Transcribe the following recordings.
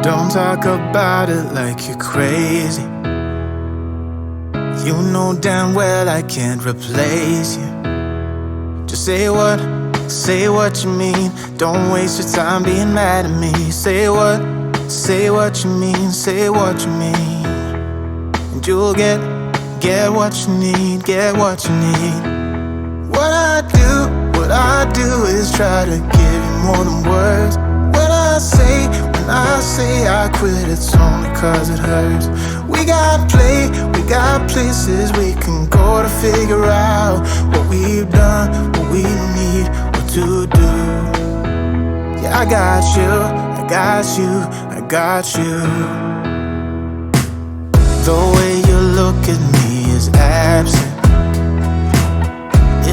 Don't talk about it like you're crazy. You know damn well I can't replace you. Just say what you mean. Don't waste your time being mad at me. Say what you mean, say what you mean. And you'll get what you need, get what you need. What I do is try to give you more than words. When I say I quit, it's only cause it hurts. We got places we can go to figure out what we've done, what we need, what to do. Yeah, I got you. The way you look at me is absent.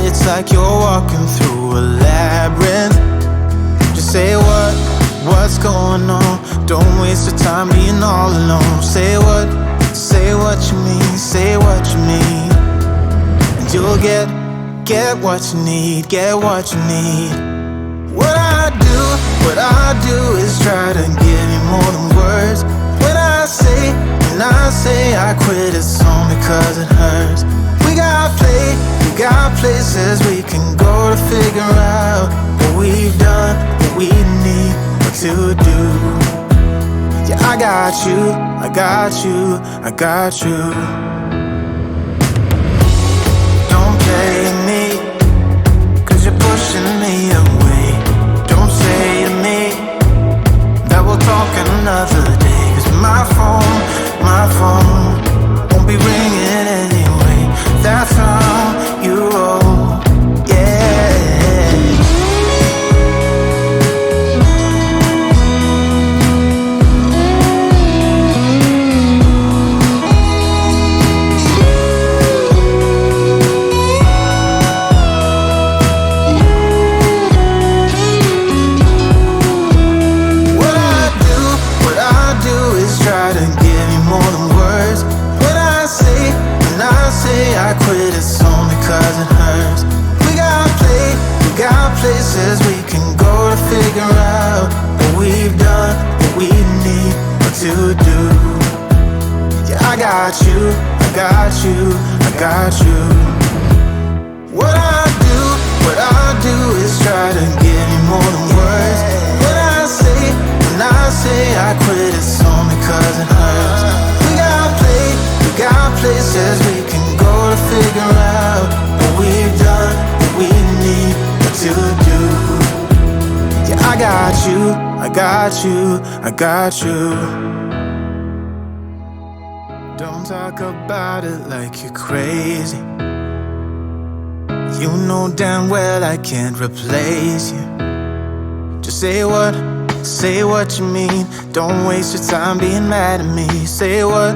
It's like you're walking through a labyrinth. Just say what's going on. Don't waste your time being all alone. Say what you mean, say what you mean. And you'll get what you need, get what you need. What I do is try to give you more than words. When I say I quit, it's only cause it hurts. We got places we can go to figure out what we've done, what we need, what to do. Yeah, I got you. Don't play me, cause you're pushing me away. Don't say to me that we'll talk another day. Cause my phone won't be ringing anyway. That's how you roll, yeah. What I do is try to give you more than words. When I say I quit, it's only cause it hurts. We got places we can go to figure out what we've done, what we need, what to do. Yeah, I got you. What I do is try to give you more than words. When I say I quit, it's only cause it hurts. We got places we can go to figure out what we've done, what we need, what to do. Yeah, I got you. Don't talk about it like you're crazy. You know damn well I can't replace you. Just say what you mean. Don't waste your time being mad at me. Say what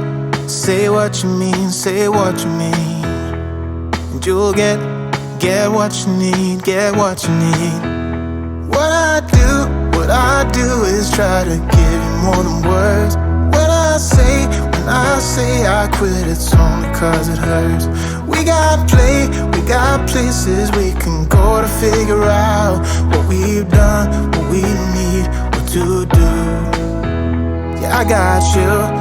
you mean, say what you mean. And you'll get what you need, get what you need. What I do is try to give you more than words. When I say I quit, it's only cause it hurts. We got places we can go to figure out what we've done, what we need, what to do. Yeah, I got you.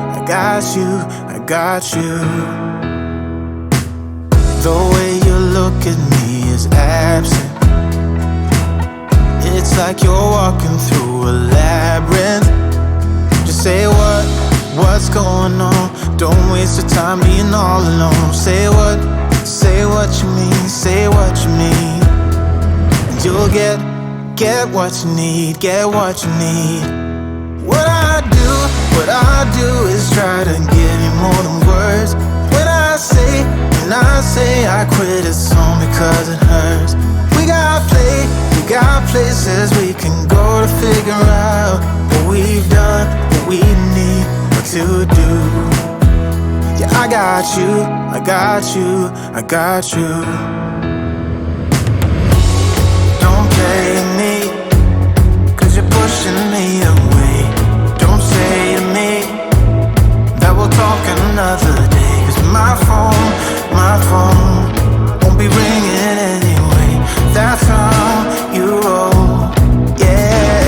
The way you look at me is absent. It's like you're walking through a labyrinth. Just say what's going on. Don't waste your time being all alone. Say what you mean, say what you mean. And you'll get what you need, get what you need. What I do is try to give you more than words. When I say I quit, it's only cause it hurts. We got places we can go to figure out what we've done, what we need, what to do. Yeah, I got you. Don't play me, cause you're pushing me away. Don't say to me that we'll talk another day. Cause my phone won't be ringing anyway. That's how you roll, yeah.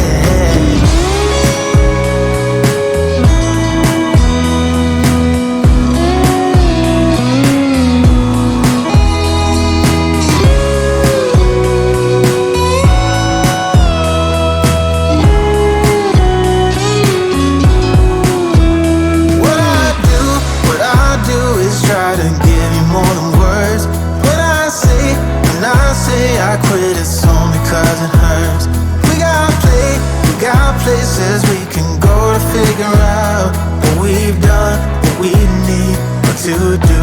places we can go to figure out what we've done, what we need, what to do.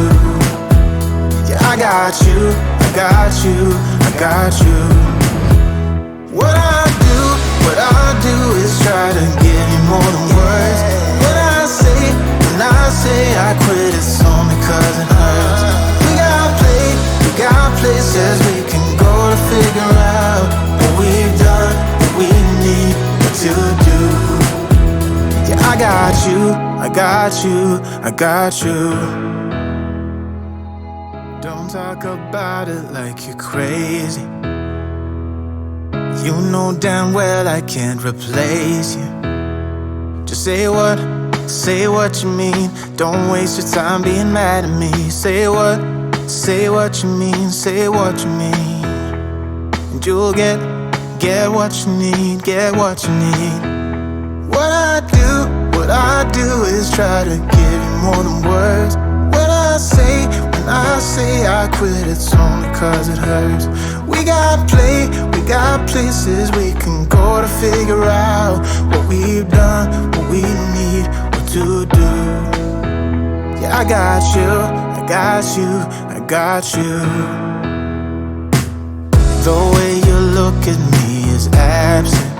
Yeah, I got you, I got you, I got you. What I do is try to give you more than words. When I say I quit, it's only 'cause it hurts. We got places we can go to figure out what we've done, what we need, what to do. Yeah, I got you, I got you, I got you. Don't talk about it like you're crazy. You know damn well I can't replace you. Just say what you mean. Don't waste your time being mad at me. Say what you mean, say what you mean. And you'll get what you need, get what you need. What I do is try to give you more than words. When I say I quit, it's only 'cause it hurts. We got places we can go to figure out what we've done, what we need, what to do. Yeah, I got you, I got you, I got you. The way you look at me is absent.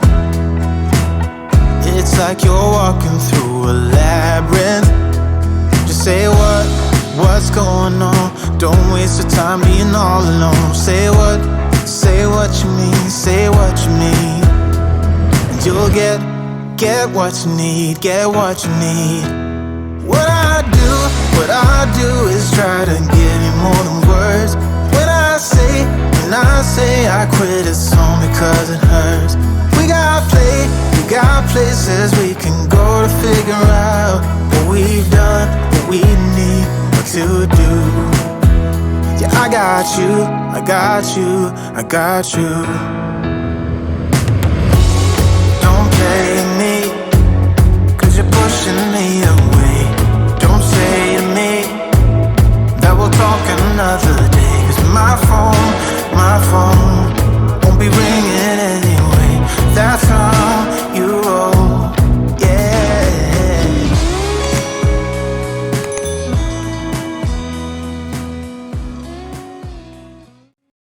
It's like you're walking through a labyrinth. Just say what's going on. Don't waste your time being all alone. Say what you mean, say what you mean. And you'll get what you need, get what you need. What I do is try to give you more than words. When I say I quit, it's only 'cause it hurts. We got places we can go to figure out what we've done, what we need, what to do. Yeah, I got you, I got you, I got you.